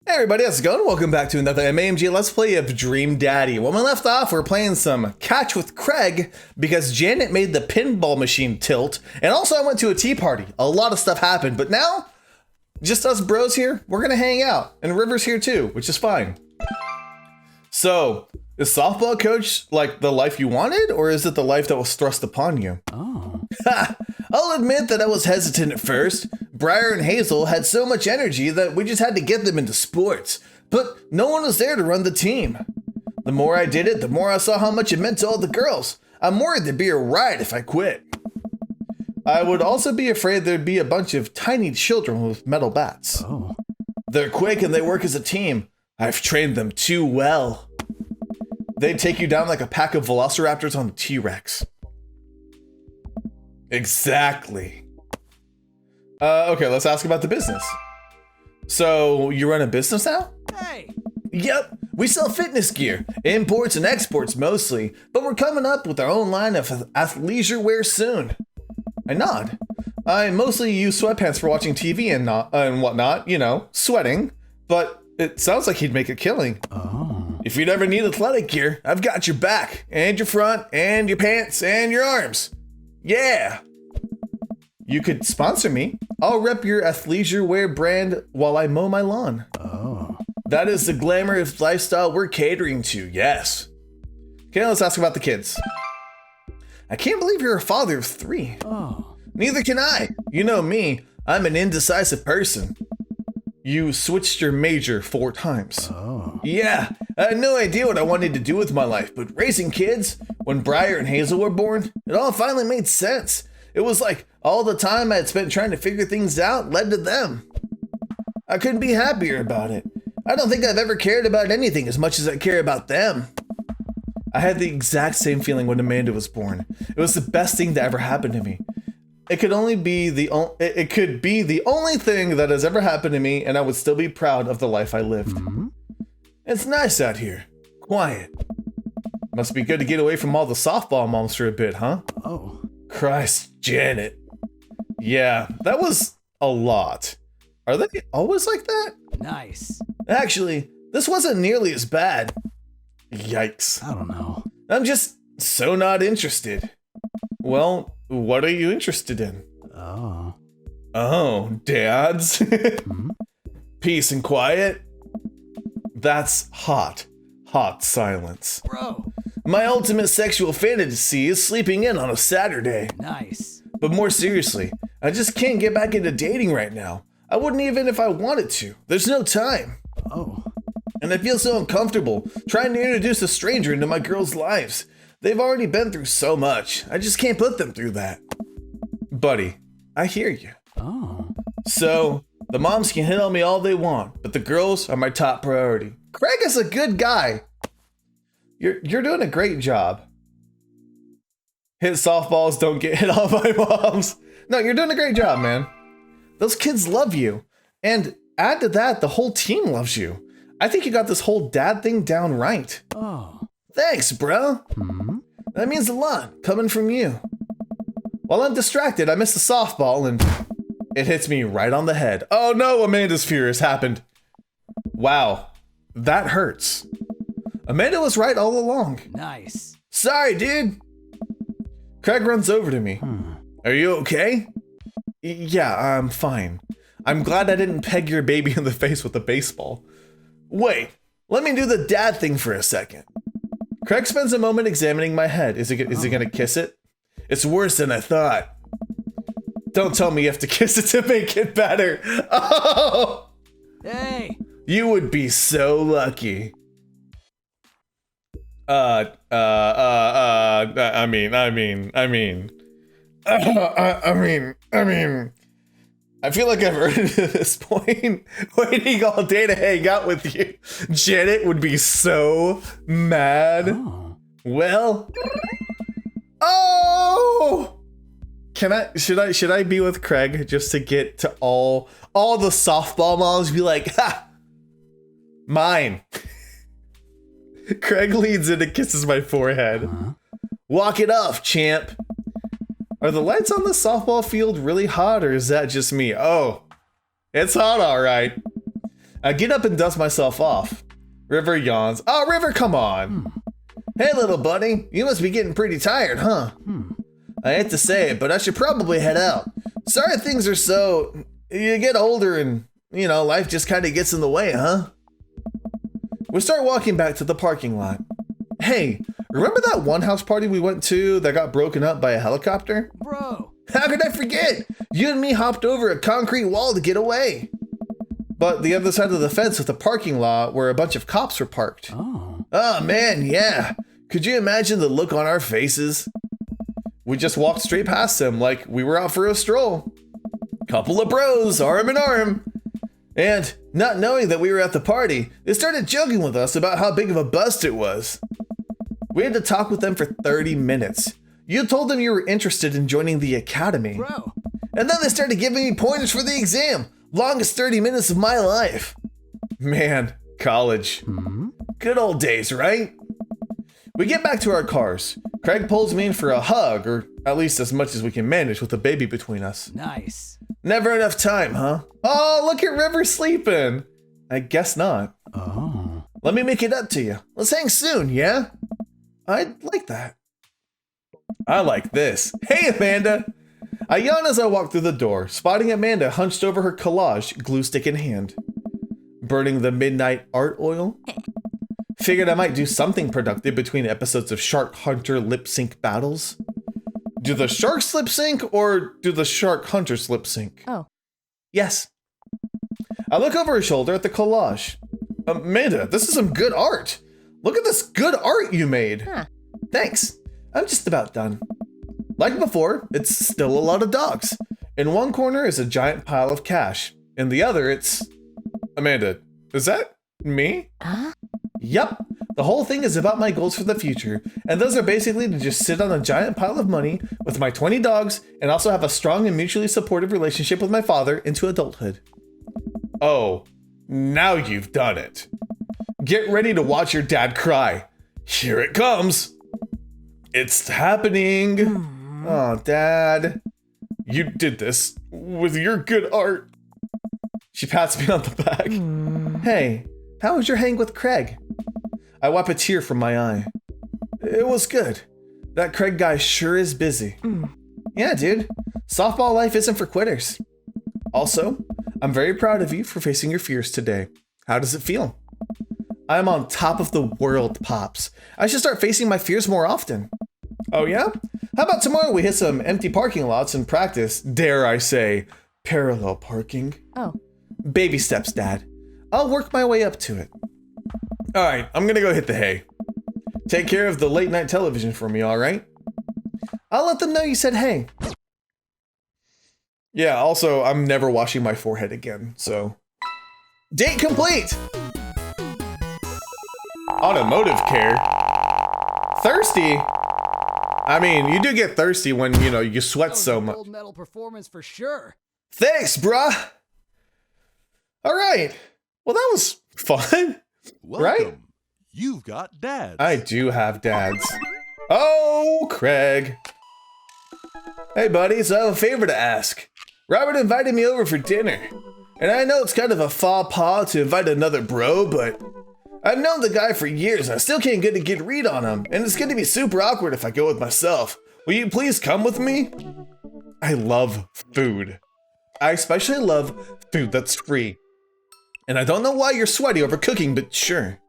Hey everybody, how's it going? Welcome back to another MAMG Let's Play of Dream Daddy. When we left off, we're playing some Catch with Craig because Janet made the pinball machine tilt, and also I went to a tea party. A lot of stuff happened, but now, just us bros here, we're gonna hang out, and River's here too, which is fine. So, is softball coach like the life you wanted, or is it the life that was thrust upon you? Oh. Ha! I'll admit that I was hesitant at first. Briar and Hazel had so much energy that we just had to get them into sports, but no one was there to run the team. The more I did it, the more I saw how much it meant to all the girls. I'm worried there'd be a riot if I quit. I would also be afraid there'd be a bunch of tiny children with metal bats. Oh. They're quick and they work as a team. I've trained them too well. They'd take you down like a pack of velociraptors on a T-Rex. Exactly. Okay, let's ask about the business. So, you run a business now? Hey! Yep, we sell fitness gear, imports and exports mostly, but we're coming up with our own line of athleisure wear soon. I nod. I mostly use sweatpants for watching TV and whatnot, you know, sweating, but it sounds like he'd make a killing. Oh. If you'd ever need athletic gear, I've got your back, and your front, and your pants, and your arms. Yeah. You could sponsor me. I'll rep your athleisure wear brand while I mow my lawn. Oh. That is the glamorous lifestyle we're catering to, yes. Okay, let's ask about the kids. I can't believe you're a father of 3. Oh. Neither can I. You know me, I'm an indecisive person. You switched your major 4 times. Oh. Yeah, I had no idea what I wanted to do with my life, but raising kids, when Briar and Hazel were born, it all finally made sense. It was like all the time I had spent trying to figure things out led to them. I couldn't be happier about it. I don't think I've ever cared about anything as much as I care about them. I had the exact same feeling when Amanda was born. It was the best thing that ever happened to me. It could be the only thing that has ever happened to me, and I would still be proud of the life I lived. Mm-hmm. It's nice out here. Quiet. Must be good to get away from all the softball moms for a bit, huh? Oh. Christ, Janet. Yeah, that was a lot. Are they always like that? Nice. Actually, this wasn't nearly as bad. Yikes. I don't know. I'm just so not interested. Well, what are you interested in? Oh. Oh, dads? Hmm? Peace and quiet? That's hot. Hot silence. Bro. My ultimate sexual fantasy is sleeping in on a Saturday. Nice. But more seriously, I just can't get back into dating right now. I wouldn't even if I wanted to. There's no time. Oh. And I feel so uncomfortable trying to introduce a stranger into my girls' lives. They've already been through so much. I just can't put them through that. Buddy, I hear you. Oh. So, the moms can hit on me all they want, but the girls are my top priority. Craig is a good guy. You're doing a great job. Hit softballs, don't get hit on by moms. No, you're doing a great job, man. Those kids love you. And add to that, the whole team loves you. I think you got this whole dad thing down right. Oh. Thanks, bro. Hmm? That means a lot, coming from you. While I'm distracted, I miss the softball and it hits me right on the head. Oh no, Amanda's fear has happened. Wow, that hurts. Amanda was right all along. Nice. Sorry, dude. Craig runs over to me. Hmm. Are you okay? Yeah, I'm fine. I'm glad I didn't peg your baby in the face with a baseball. Wait, let me do the dad thing for a second. Craig spends a moment examining my head. Is he gonna kiss it? It's worse than I thought. Don't tell me you have to kiss it to make it better. Oh! Hey! You would be so lucky. I feel like I've earned it at this point. Waiting all day to hang out with you. Janet would be so mad. Oh. Well. Oh! Should I be with Craig just to get to all the softball moms be like, ha! Mine. Craig leans in and kisses my forehead. Huh? Walk it off, champ. Are the lights on the softball field really hot, or is that just me? Oh, it's hot, all right. I get up and dust myself off. River yawns. Oh, River, come on. Hey, little buddy, you must be getting pretty tired, huh? I hate to say it, but I should probably head out. Sorry things are so... You get older and, life just kind of gets in the way, huh? We start walking back to the parking lot. Hey, remember that one house party we went to that got broken up by a helicopter? Bro. How could I forget? You and me hopped over a concrete wall to get away. But the other side of the fence was the parking lot where a bunch of cops were parked. Oh man, yeah. Could you imagine the look on our faces? We just walked straight past them like we were out for a stroll. Couple of bros, arm in arm. And not knowing that we were at the party, they started joking with us about how big of a bust it was. We had to talk with them for 30 minutes. You told them you were interested in joining the academy. Bro. And then they started giving me pointers for the exam. Longest 30 minutes of my life. Man, college. Good old days, right? We get back to our cars. Craig pulls me in for a hug, or at least as much as we can manage with the baby between us. Nice. Never enough time, huh? Oh, look at River sleeping. I guess not. Oh. Let me make it up to you. Let's hang soon, yeah? I'd like that. I like this. Hey, Amanda. I yawn as I walk through the door, spotting Amanda hunched over her collage, glue stick in hand. Burning the midnight art oil? Figured I might do something productive between episodes of Shark Hunter lip sync battles. Do the sharks lip sync or do the shark hunters lip sync? Oh. Yes. I look over her shoulder at the collage. Amanda, this is some good art. Look at this good art you made. Huh. Thanks. I'm just about done. Like before, it's still a lot of dogs. In one corner is a giant pile of cash. In the other, it's... Amanda, is that me? Huh? Yep. The whole thing is about my goals for the future, and those are basically to just sit on a giant pile of money with my 20 dogs and also have a strong and mutually supportive relationship with my father into adulthood. Oh, now you've done it. Get ready to watch your dad cry. Here it comes. It's happening. Oh, Dad. You did this with your good art. She pats me on the back. Hey, how was your hang with Craig? I wipe a tear from my eye. It was good. That Craig guy sure is busy. Yeah, dude. Softball life isn't for quitters. Also, I'm very proud of you for facing your fears today. How does it feel? I'm on top of the world, Pops. I should start facing my fears more often. Oh yeah? How about tomorrow we hit some empty parking lots and practice, dare I say, parallel parking? Oh. Baby steps, Dad. I'll work my way up to it. All right, I'm gonna go hit the hay. Take care of the late night television for me, all right? I'll let them know you said hey. Yeah, also, I'm never washing my forehead again, so. Date complete! Automotive care? Thirsty? I mean, you do get thirsty when, you sweat so much. Gold medal performance for sure. Thanks, bruh! All right. Well, that was fun. Welcome. Right? You've got dads. I do have dads. Oh, Craig. Hey, buddy, so I have a favor to ask. Robert invited me over for dinner. And I know it's kind of a faux pas to invite another bro, but I've known the guy for years and I still can't get a good read on him. And it's going to be super awkward if I go with myself. Will you please come with me? I love food. I especially love food that's free. And I don't know why you're sweaty over cooking, but sure.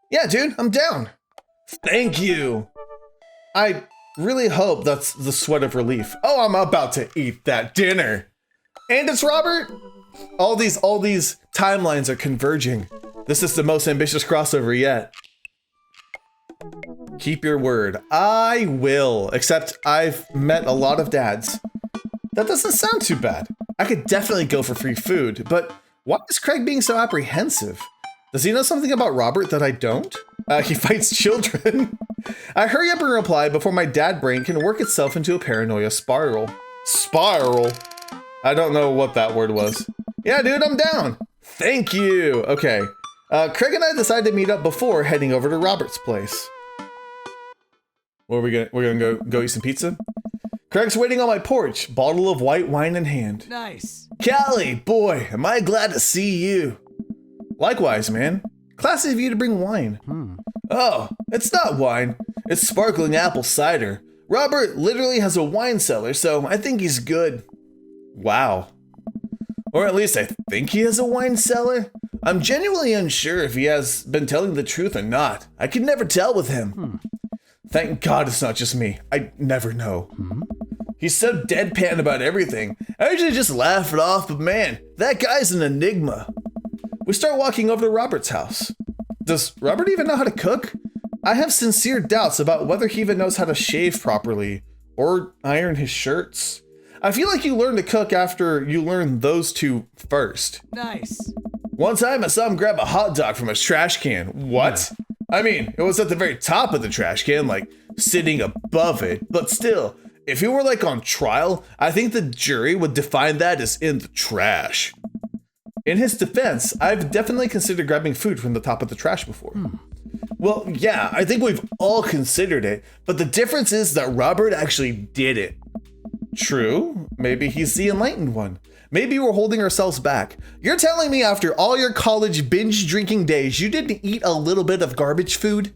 Yeah, dude, I'm down. Thank you. I really hope that's the sweat of relief. Oh, I'm about to eat that dinner. And it's Robert. All these timelines are converging. This is the most ambitious crossover yet. Keep your word. I will, except I've met a lot of dads. That doesn't sound too bad. I could definitely go for free food, but why is Craig being so apprehensive? Does he know something about Robert that I don't? He fights children. I hurry up and reply before my dad brain can work itself into a paranoia spiral. Spiral? I don't know what that word was. Yeah, dude, I'm down. Thank you. Okay. Craig and I decided to meet up before heading over to Robert's place. Where are we gonna? We're gonna go eat some pizza? Craig's waiting on my porch, bottle of white wine in hand. Nice. Callie, boy, am I glad to see you. Likewise, man. Classy of you to bring wine. Oh, it's not wine. It's sparkling apple cider. Robert literally has a wine cellar, so I think he's good. Wow. Or at least I think he has a wine cellar. I'm genuinely unsure if he has been telling the truth or not. I can never tell with him. Thank God it's not just me. I never know. He's so deadpan about everything. I usually just laugh it off, but man, that guy's an enigma. We start walking over to Robert's house. Does Robert even know how to cook? I have sincere doubts about whether he even knows how to shave properly or iron his shirts. I feel like you learn to cook after you learn those two first. Nice. One time I saw him grab a hot dog from his trash can. What? I mean, it was at the very top of the trash can, like sitting above it, but still, if he were like on trial, I think the jury would define that as in the trash. In his defense, I've definitely considered grabbing food from the top of the trash before. Well, yeah, I think we've all considered it, but the difference is that Robert actually did it. True, maybe he's the enlightened one. Maybe we're holding ourselves back. You're telling me after all your college binge drinking days, you didn't eat a little bit of garbage food?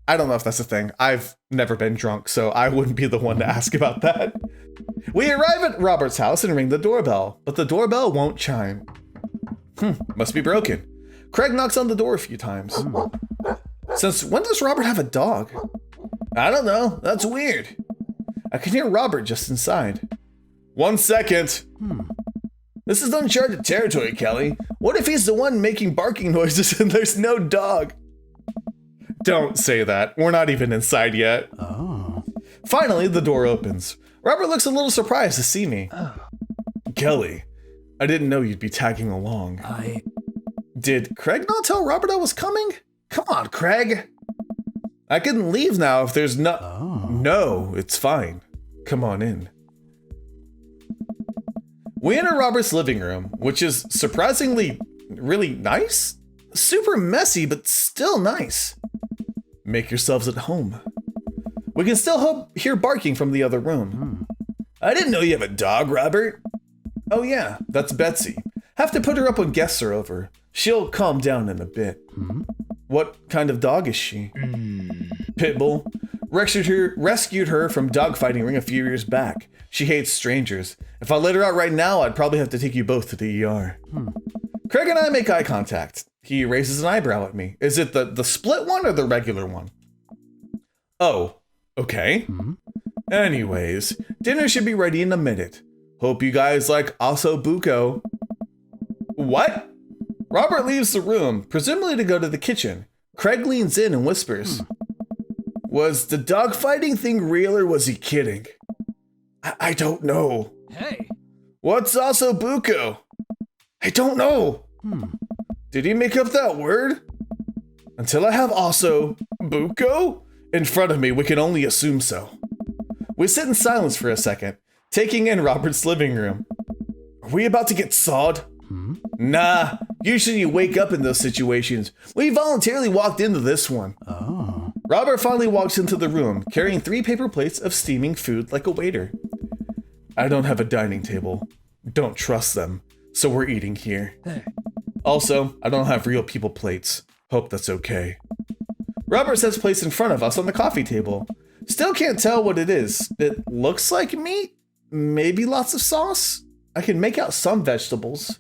I don't know if that's a thing. I've never been drunk, so I wouldn't be the one to ask about that. We arrive at Robert's house and ring the doorbell, but the doorbell won't chime. Must be broken. Craig knocks on the door a few times. Since when does Robert have a dog? I don't know. That's weird. I can hear Robert just inside. 1 second. This is uncharted territory, Kelly. What if he's the one making barking noises and there's no dog? Don't say that. We're not even inside yet. Oh. Finally, the door opens. Robert looks a little surprised to see me. Kelly, I didn't know you'd be tagging along. Did Craig not tell Robert I was coming? Come on, Craig. I can leave now if there's No, it's fine. Come on in. We enter Robert's living room, which is surprisingly really nice. Super messy, but still nice. Make yourselves at home. We can still hear barking from the other room. I didn't know you have a dog, Robert. Oh yeah, that's Betsy. Have to put her up when guests are over. She'll calm down in a bit. What kind of dog is she? Pitbull. Rescued her from dogfighting ring a few years back. She hates strangers. If I let her out right now, I'd probably have to take you both to the ER. Craig and I make eye contact. He raises an eyebrow at me. Is it the split one or the regular one? Oh, okay. Anyways, dinner should be ready in a minute. Hope you guys like osso buco. What? Robert leaves the room, presumably to go to the kitchen. Craig leans in and whispers. Was the dogfighting thing real or was he kidding? I don't know. Hey. What's osso buco? I don't know. Did he make up that word? Until I have osso buco in front of me, we can only assume so. We sit in silence for a second, taking in Robert's living room. Are we about to get sawed? Nah, usually you wake up in those situations. We voluntarily walked into this one. Robert finally walks into the room, carrying 3 paper plates of steaming food like a waiter. I don't have a dining table. Don't trust them, so we're eating here. Hey. Also, I don't have real people plates. Hope that's okay. Robert sets plates in front of us on the coffee table. Still can't tell what it is. It looks like meat? Maybe lots of sauce? I can make out some vegetables.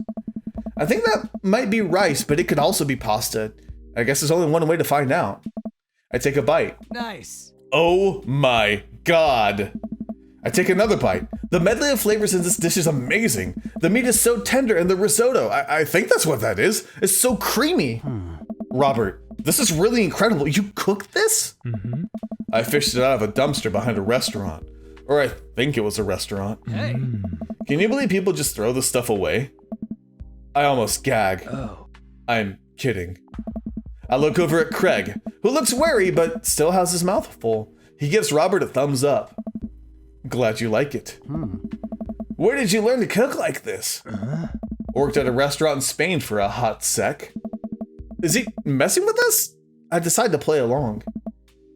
I think that might be rice, but it could also be pasta. I guess there's only one way to find out. I take a bite. Nice. Oh my God. I take another bite. The medley of flavors in this dish is amazing. The meat is so tender and the risotto, I think that's what that is. It's so creamy. Robert, this is really incredible. You cooked this? I fished it out of a dumpster behind a restaurant. Or I think it was a restaurant. Hey. Can you believe people just throw this stuff away? I almost gag. Oh. I'm kidding. I look over at Craig, who looks wary but still has his mouth full. He gives Robert a thumbs up. Glad you like it. Where did you learn to cook like this? Worked at a restaurant in Spain for a hot sec. Is he messing with us? I decide to play along.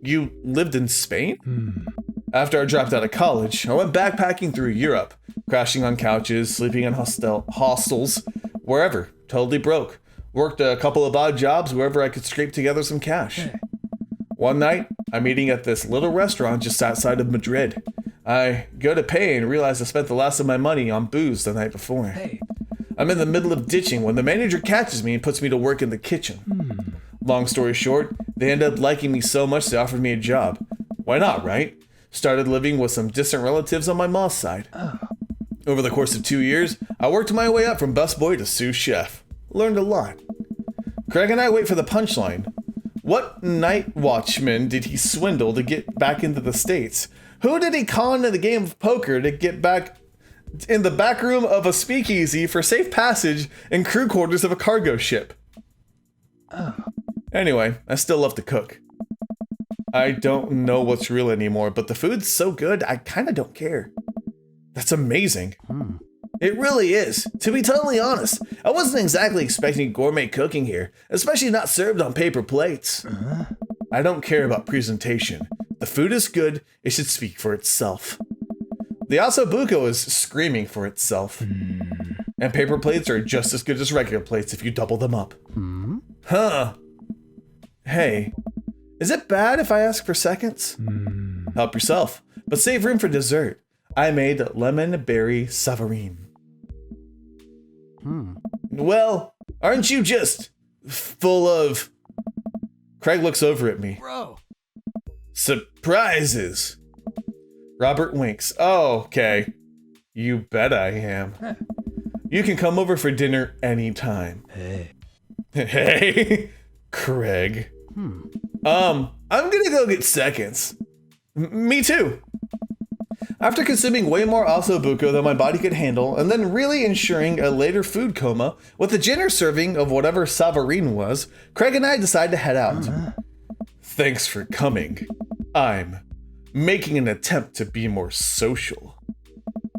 You lived in Spain? After I dropped out of college, I went backpacking through Europe, crashing on couches, sleeping in hostels, wherever, totally broke. Worked a couple of odd jobs wherever I could scrape together some cash. One night, I'm eating at this little restaurant just outside of Madrid. I go to pay and realize I spent the last of my money on booze the night before. Hey. I'm in the middle of ditching when the manager catches me and puts me to work in the kitchen. Long story short, they ended up liking me so much they offered me a job. Why not, right? Started living with some distant relatives on my mom's side. Over the course of 2 years, I worked my way up from busboy to sous chef. Learned a lot. Craig and I wait for the punchline. What night watchman did he swindle to get back into the States? Who did he con into the game of poker to get back in the back room of a speakeasy for safe passage and crew quarters of a cargo ship? Anyway, I still love to cook. I don't know what's real anymore, but the food's so good, I kind of don't care. That's amazing. It really is. To be totally honest, I wasn't exactly expecting gourmet cooking here, especially not served on paper plates. I don't care about presentation. The food is good, it should speak for itself. The osso buco is screaming for itself. And paper plates are just as good as regular plates if you double them up. Huh. Hey, is it bad if I ask for seconds? Help yourself, but save room for dessert. I made lemon berry savarine. Well, aren't you just full of... Craig looks over at me. Bro. Surprises. Robert winks. Oh, okay. You bet I am. You can come over for dinner anytime. Hey. Hey, Craig. I'm gonna go get seconds. Me too. After consuming way more osso buco than my body could handle, and then really ensuring a later food coma with a dinner serving of whatever savarine was, Craig and I decided to head out. Thanks for coming. I'm making an attempt to be more social.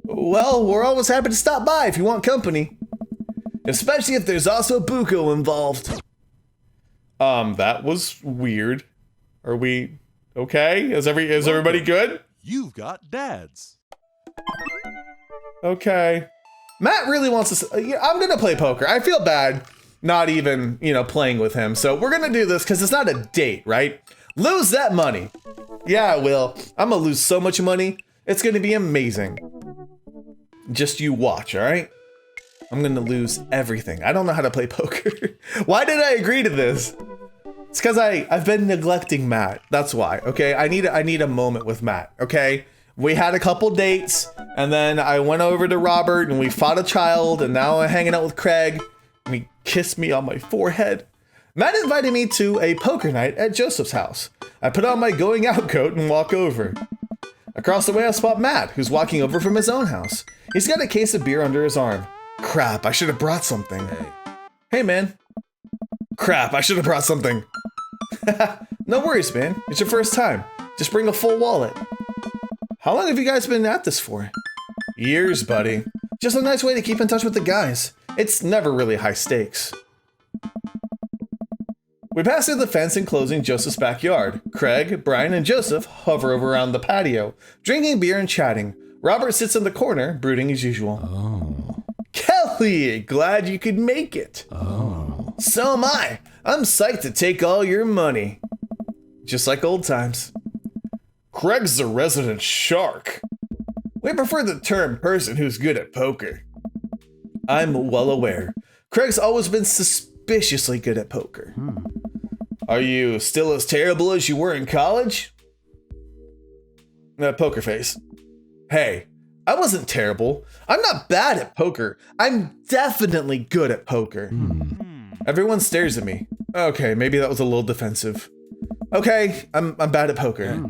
Well, we're always happy to stop by if you want company. Especially if there's osso buco involved. That was weird. Are we okay? Is everybody good? You've got dads. Okay. Matt really wants to... I'm going to play poker. I feel bad not even, playing with him. So we're going to do this because it's not a date, right? Lose that money. Yeah, I will. I'm going to lose so much money. It's going to be amazing. Just you watch, all right? I'm going to lose everything. I don't know how to play poker. Why did I agree to this? It's because I've been neglecting Matt. That's why, okay? I need a moment with Matt, okay? We had a couple dates, and then I went over to Robert, and we fought a child, and now I'm hanging out with Craig, and he kissed me on my forehead. Matt invited me to a poker night at Joseph's house. I put on my going out coat and walk over. Across the way, I spot Matt, who's walking over from his own house. He's got a case of beer under his arm. Crap, I should have brought something. Hey, man. Crap, I should have brought something. No worries, man. It's your first time. Just bring a full wallet. How long have you guys been at this for? Years, buddy. Just a nice way to keep in touch with the guys. It's never really high stakes. We pass through the fence enclosing Joseph's backyard. Craig, Brian, and Joseph hover over around the patio, drinking beer and chatting. Robert sits in the corner, brooding as usual. Oh. Kelly, glad you could make it. Oh. So am I. I'm psyched to take all your money. Just like old times. Craig's a resident shark. We prefer the term person who's good at poker. I'm well aware. Craig's always been suspiciously good at poker. Are you still as terrible as you were in college? Poker face. Hey, I wasn't terrible. I'm not bad at poker. I'm definitely good at poker. Everyone stares at me. Okay, maybe that was a little defensive. Okay, I'm bad at poker.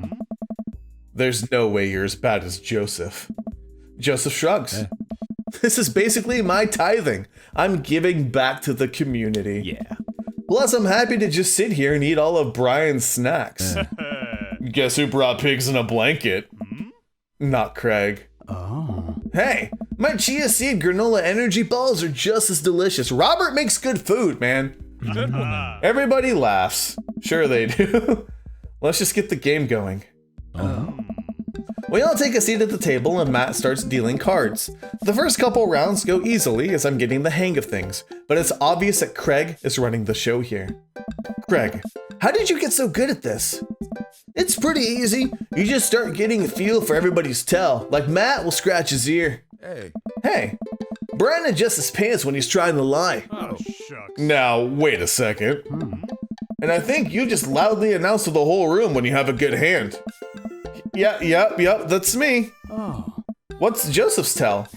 There's no way you're as bad as Joseph. Joseph shrugs. This is basically my tithing. I'm giving back to the community. Yeah. Plus, I'm happy to just sit here and eat all of Brian's snacks. Guess who brought pigs in a blanket? Not Craig. Oh. Hey, my chia seed granola energy balls are just as delicious. Robert makes good food, man. Everybody laughs. Sure they do. Let's just get the game going. Oh. We all take a seat at the table and Matt starts dealing cards. The first couple rounds go easily as I'm getting the hang of things, but it's obvious that Craig is running the show here. Craig, how did you get so good at this? It's pretty easy. You just start getting a feel for everybody's tell, like Matt will scratch his ear. Hey, Brian adjusts his pants when he's trying to lie. Oh, shucks. Now, wait a second. And I think you just loudly announce to the whole room when you have a good hand. Yep, that's me. Oh. What's Joseph's tell?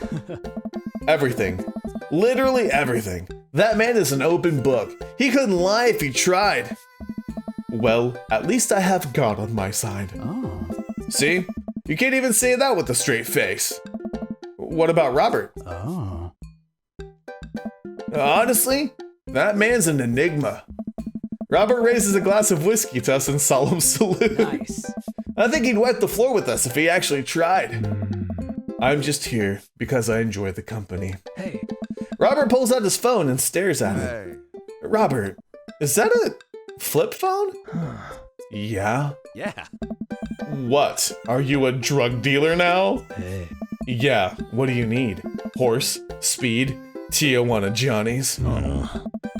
Everything. Literally everything. That man is an open book. He couldn't lie if he tried. Well, at least I have God on my side. Oh. See? You can't even say that with a straight face. What about Robert? Oh. Honestly, that man's an enigma. Robert raises a glass of whiskey to us in solemn salute. Nice. I think he'd wipe the floor with us if he actually tried. I'm just here because I enjoy the company. Hey. Robert pulls out his phone and stares at it. Hey. Robert, is that a flip phone? Yeah. Yeah. What? Are you a drug dealer now? Hey. Yeah. What do you need? Horse? Speed? Tijuana Johnnies?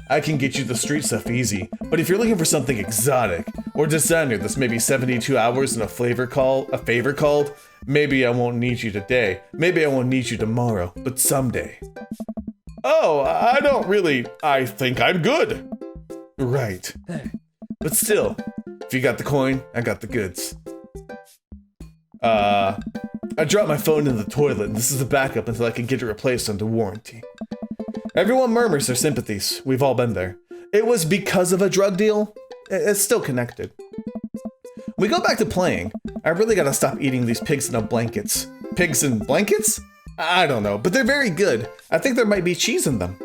I can get you the street stuff easy, but if you're looking for something exotic or designer that's maybe 72 hours and a favor called, maybe I won't need you today. Maybe I won't need you tomorrow, but someday. Oh, I think I'm good. Right. Hey. But still, if you got the coin, I got the goods. I dropped my phone in the toilet and this is the backup until I can get it replaced under warranty. Everyone murmurs their sympathies. We've all been there. It was because of a drug deal. It's still connected. We go back to playing. I really gotta stop eating these pigs in a blankets. Pigs in blankets? I don't know, but they're very good. I think there might be cheese in them.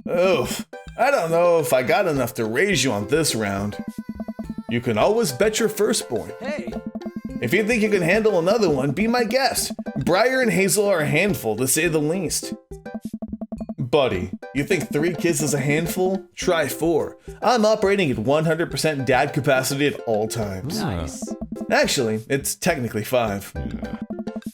Oof. I don't know if I got enough to raise you on this round. You can always bet your firstborn. Hey. If you think you can handle another one, be my guest. Briar and Hazel are a handful, to say the least. Buddy, you think 3 kids is a handful? Try 4. I'm operating at 100% dad capacity at all times. Nice. Actually, it's technically 5.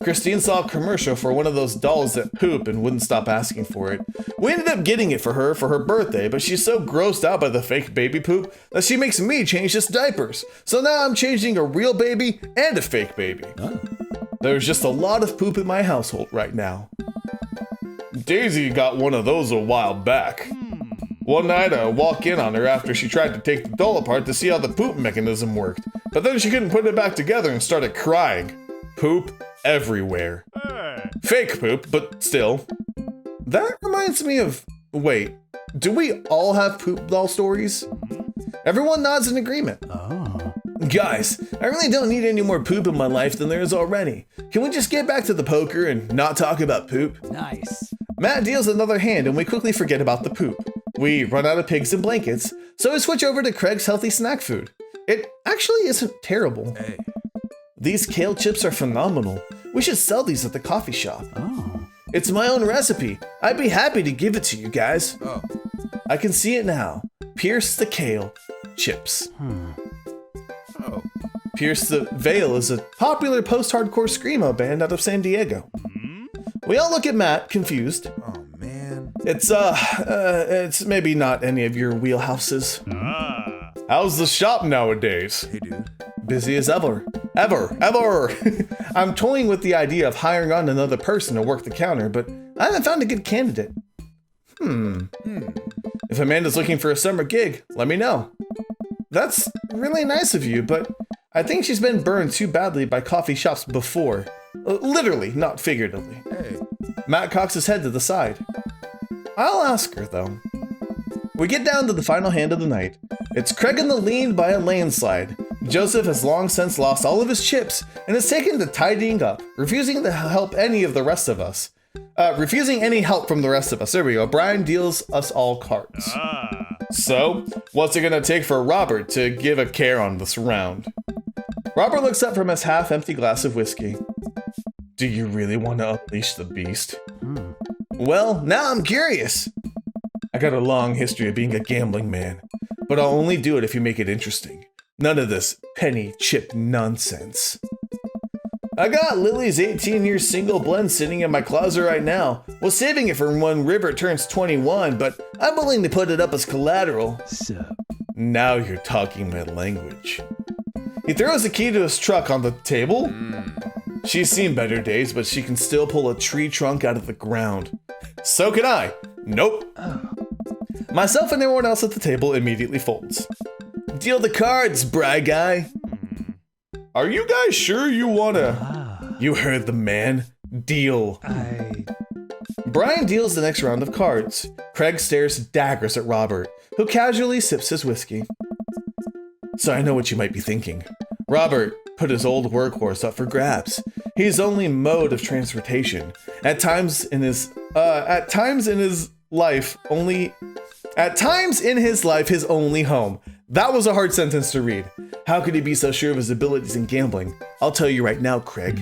Christine saw a commercial for one of those dolls that poop and wouldn't stop asking for it. We ended up getting it for her birthday, but she's so grossed out by the fake baby poop that she makes me change his diapers. So now I'm changing a real baby and a fake baby. Oh. There's just a lot of poop in my household right now. Daisy got one of those a while back. One night I walk in on her after she tried to take the doll apart to see how the poop mechanism worked, but then she couldn't put it back together and started crying. Poop everywhere. Hey. Fake poop, but still. That reminds me of... Wait, do we all have poop doll stories? Everyone nods in agreement. Oh. Guys, I really don't need any more poop in my life than there is already. Can we just get back to the poker and not talk about poop? Nice. Matt deals another hand and we quickly forget about the poop. We run out of pigs and blankets, so we switch over to Craig's healthy snack food. It actually isn't terrible. Hey. These kale chips are phenomenal. We should sell these at the coffee shop. Oh. It's my own recipe. I'd be happy to give it to you guys. Oh. I can see it now. Pierce the Kale chips. Oh. Pierce the Veil is a popular post-hardcore screamo band out of San Diego. We all look at Matt, confused. Oh, man. It's maybe not any of your wheelhouses. Ah. How's the shop nowadays? Hey, dude. Busy as ever. Ever. I'm toying with the idea of hiring on another person to work the counter, but I haven't found a good candidate. If Amanda's looking for a summer gig, let me know. That's really nice of you, but I think she's been burned too badly by coffee shops before. Literally, not figuratively. Hey. Matt cocks his head to the side. I'll ask her, though. We get down to the final hand of the night. It's Craig in the lead by a landslide. Joseph has long since lost all of his chips and has taken to tidying up, refusing to help any of the rest of us. Refusing any help from the rest of us. There we go. Brian deals us all cards. Ah. So, what's it gonna take for Robert to give a care on this round? Robert looks up from his half-empty glass of whiskey. Do you really want to unleash the beast? Well, now I'm curious. I got a long history of being a gambling man, but I'll only do it if you make it interesting. None of this penny chip nonsense. I got Lily's 18-year single blend sitting in my closet right now. Was saving it for when River turns 21, but I'm willing to put it up as collateral. Sup? Now you're talking my language. He throws the key to his truck on the table. She's seen better days, but she can still pull a tree trunk out of the ground. So can I. Nope. Myself and everyone else at the table immediately folds. Deal the cards, Bry Guy. Are you guys sure you wanna? You heard the man. Deal. Brian deals the next round of cards. Craig stares daggers at Robert, who casually sips his whiskey. So I know what you might be thinking. Robert put his old workhorse up for grabs. His only mode of transportation. At times in his life, his only home. That was a hard sentence to read. How could he be so sure of his abilities in gambling? I'll tell you right now, Craig.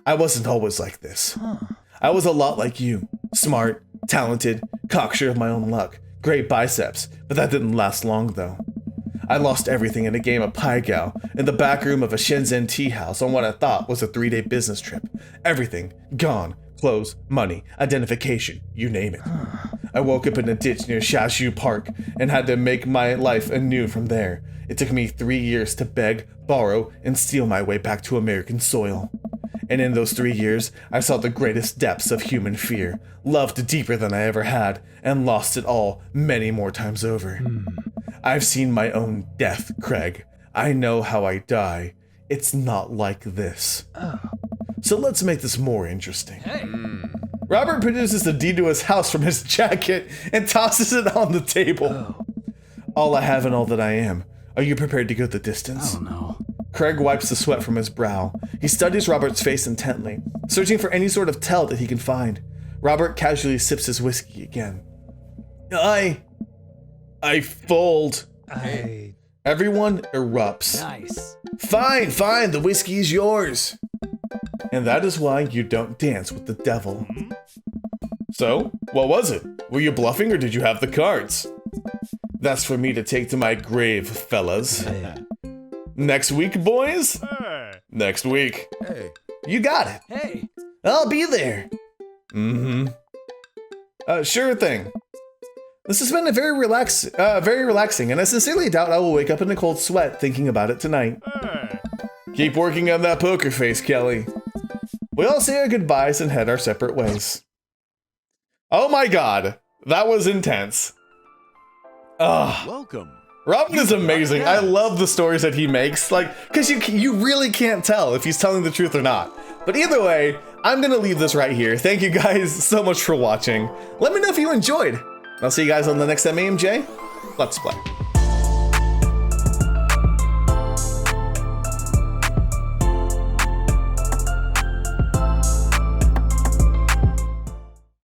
I wasn't always like this. I was a lot like you. Smart, talented, cocksure of my own luck. Great biceps, but that didn't last long though. I lost everything in a game of Pai Gow in the back room of a Shenzhen tea house on what I thought was a 3-day business trip. Everything gone. Clothes, money, identification, you name it. I woke up in a ditch near Shashu Park and had to make my life anew from there. It took me 3 years to beg, borrow, and steal my way back to American soil. And in those 3 years, I saw the greatest depths of human fear, loved deeper than I ever had, and lost it all many more times over. I've seen my own death, Craig. I know how I die. It's not like this. So let's make this more interesting. Robert produces the deed to his house from his jacket and tosses it on the table. All I have and all that I am. Are you prepared to go the distance? I don't know. Craig wipes the sweat from his brow. He studies Robert's face intently, searching for any sort of tell that he can find. Robert casually sips his whiskey again. I fold. Everyone erupts. Nice. Fine, the whiskey's yours. And that is why you don't dance with the devil. So, what was it? Were you bluffing or did you have the cards? That's for me to take to my grave, fellas. Next week, boys? Hey. Next week. Hey. You got it. Hey. I'll be there. Sure thing. This has been very relaxing, and I sincerely doubt I will wake up in a cold sweat thinking about it tonight. Hey. Keep working on that poker face, Kelly. We all say our goodbyes and head our separate ways. Oh my god, that was intense. Welcome. Robin is amazing. I love the stories that he makes, like, because you really can't tell if he's telling the truth or not. But either way, I'm gonna leave this right here. Thank you guys so much for watching. Let me know if you enjoyed. I'll see you guys on the next MAMJ Let's Play.